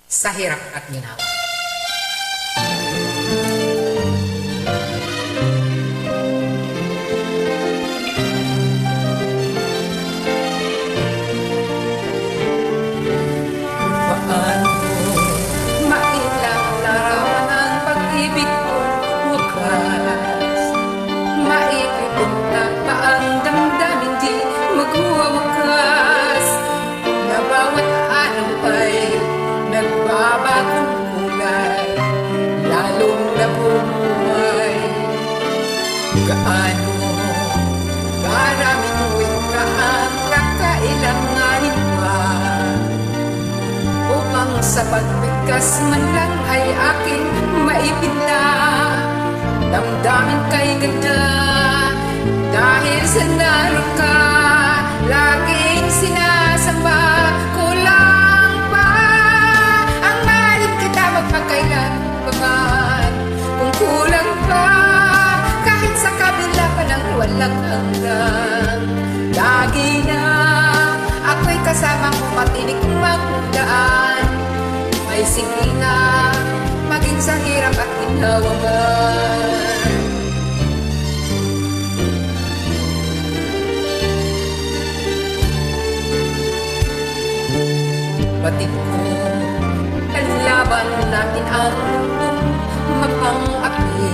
sa hirap at ginawa. Paano Mailang ang pag-ibig ko wakas, maipipinta pa ang damdamin di magwawakas, na bawat araw ay nagbabagong kulay, lalong nabubuhay. Gaano karaming wika ang kakailanganin pa upang sa pagbigkas man lang ay aking maipinla. Damdamin kay ganda dahil sa naroon ka, laging sinasamba. Kulang pa ang mahalin kita magpagkailan pa man. Kung kulang pa kahit sa kabila pa ng walang hanggan, lagi na ako'y kasama mo matinik magdaan. May sige na maging sa hirap at ginawa man. Batid ko ang laban natin ang mundong mapang-api.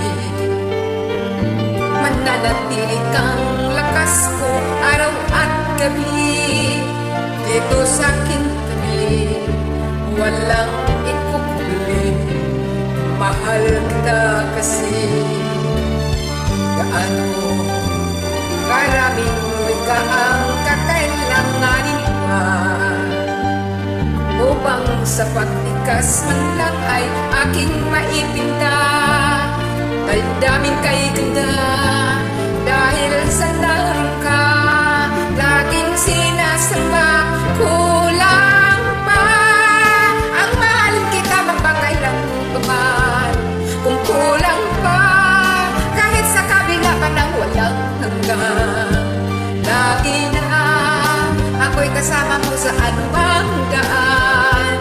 Mananatili kang lakas ko araw at gabi. Dito sa aking tabi, walang ikukuli. Mahal kita kasi. Gaano karaming wika ang kakailanganin pa upang sa pagtikas man lang ay aking maipinta. Damdamin kay ganda dahil sa naroon ka, laging sinasamba. Kulang pa ang mahalin kita magpagkailan pa man. Kung kulang pa kahit sa kabila pa ng walang hanggan, lagi na ako'y kasama mo sa anumang daan.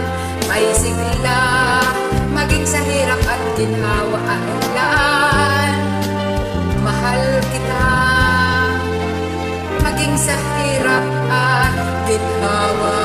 May sigla maging sa hirap at ginhawa ang laan. Mahal kita maging sa hirap at ginhawa.